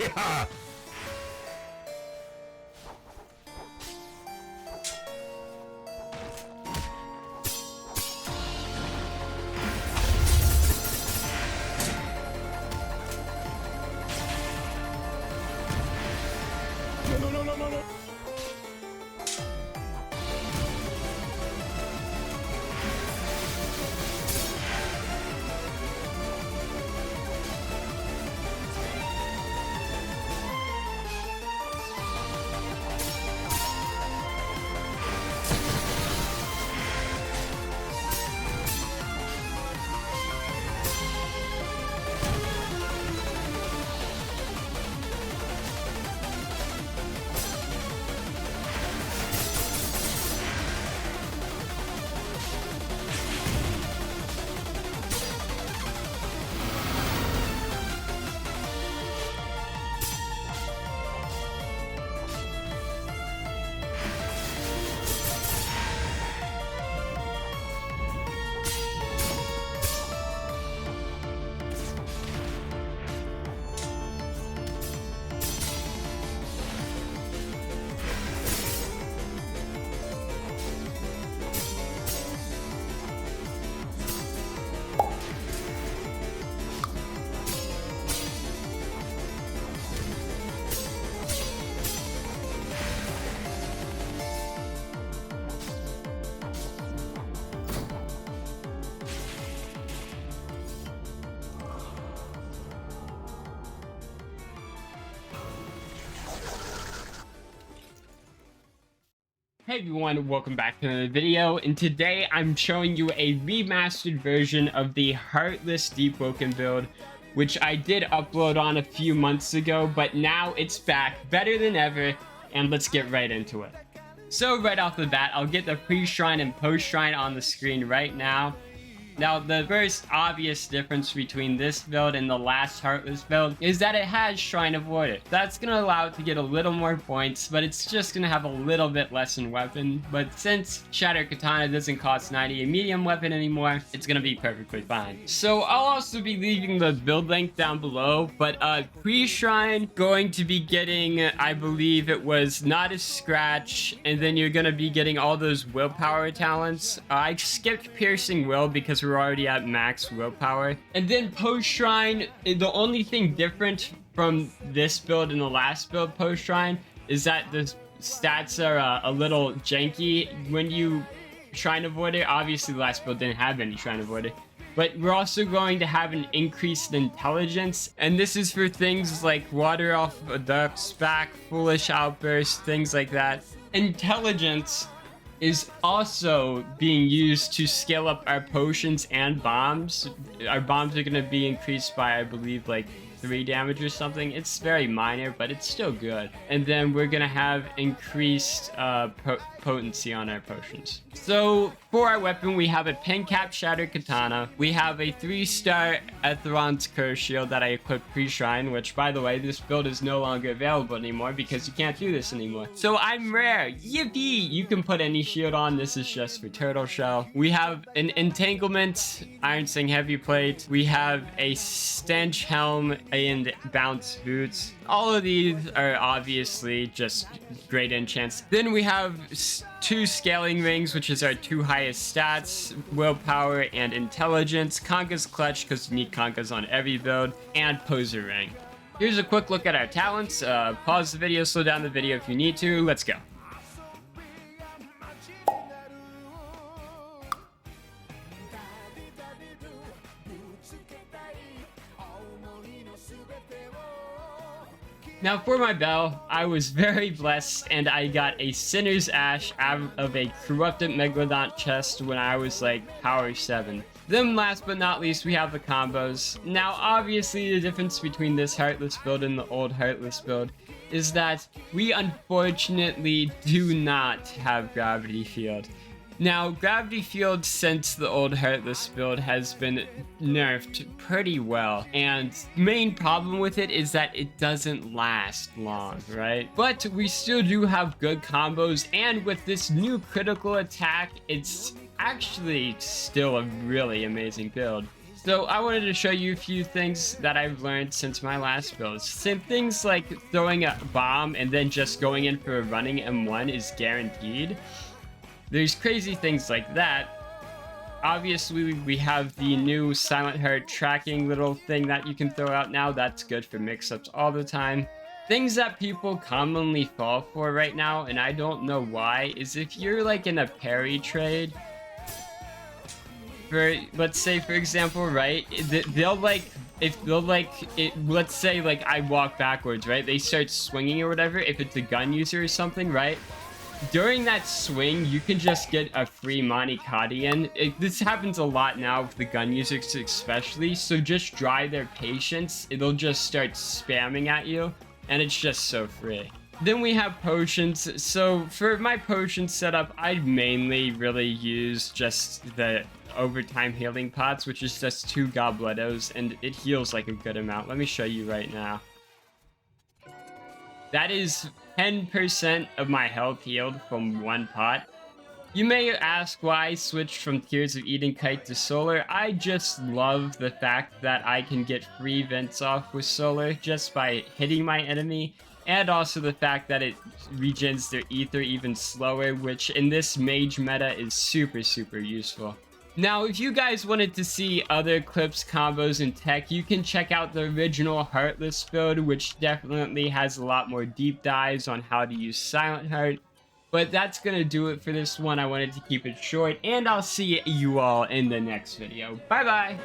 Yeah. No. Hey everyone, welcome back to another video, and today I'm showing you a remastered version of the Heartless Deepwoken build, which I did upload on a few months ago, but now it's back better than ever, and let's get right into it. So right off the bat, I'll get the pre-shrine and post-shrine on the screen right now. Now, the first obvious difference between this build and the last Heartless build is that it has Shrine of Order. That's going to allow it to get a little more points, but it's just going to have a little bit less in weapon. But since Shattered Katana doesn't cost 90 a medium weapon anymore, it's going to be perfectly fine. So I'll also be leaving the build link down below, but pre-shrine going to be getting, I believe it was Not a Scratch, and then you're going to be getting all those willpower talents. I skipped Piercing Will because we're already at max willpower. And then post-shrine, the only thing different from this build and the last build post-shrine is that the stats are a little janky when you Shrine Avoid it. Obviously the last build didn't have any Shrine Avoid it. But we're also going to have an increased intelligence, and this is for things like Water Off a Duck's Back, Foolish Outburst, things like that. Intelligence is also being used to scale up our potions and bombs. Our bombs are going to be increased by, I believe, like 3 damage or something. It's very minor, but it's still good. And then we're going to have increased potency on our potions. So for our weapon, we have a pin cap Shattered Katana. We have a 3-star Etheron's Curse Shield that I equipped pre-shrine, which, by the way, this build is no longer available anymore because you can't do this anymore. So I'm rare. Yippee! You can put any shield on. This is just for Turtle Shell. We have an Entanglement Iron Sing Heavy Plate. We have a Stench Helm and Bounce Boots. All of these are obviously just great enchants. Then we have 2 Scaling Rings, which is our 2 highest stats, Willpower and Intelligence, Conga's Clutch, because you need Congas on every build, and Poser Ring. Here's a quick look at our talents. Pause the video, slow down the video if you need to. Let's go. Now for my bell, I was very blessed and I got a Sinner's Ash out of a Corrupted Megalodon chest when I was like power 7. Then last but not least, we have the combos. Now obviously the difference between this Heartless build and the old Heartless build is that we unfortunately do not have Gravity Field. Now, Gravity Field since the old Heartless build has been nerfed pretty well, and main problem with it is that it doesn't last long, right? But we still do have good combos, and with this new critical attack, it's actually still a really amazing build. So I wanted to show you a few things that I've learned since my last build. Some things like throwing a bomb and then just going in for a running M1 is guaranteed. There's crazy things like that. Obviously, we have the new SILENTHEART tracking little thing that you can throw out now. That's good for mix-ups all the time. Things that people commonly fall for right now, and I don't know why, is if you're like in a parry trade, for, let's say, for example, right, they'll like, let's say like I walk backwards, right, they start swinging or whatever, if it's a gun user or something, right, during that swing, you can just get a free Monikati in. This happens a lot now with the gun users especially, so just dry their patience. It'll just start spamming at you, and it's just so free. Then we have potions. So for my potion setup, I mainly really use just the overtime healing pots, which is just 2 goblettos, and it heals like a good amount. Let me show you right now. That is 10% of my health healed from 1 pot. You may ask why I switched from Tears of Eden Kite to Solar. I just love the fact that I can get free vents off with Solar just by hitting my enemy, and also the fact that it regens their ether even slower, which in this mage meta is super, super useful. Now, if you guys wanted to see other clips, combos, and tech, you can check out the original Heartless build, which definitely has a lot more deep dives on how to use SILENTHEART. But that's gonna do it for this one. I wanted to keep it short, and I'll see you all in the next video. Bye-bye!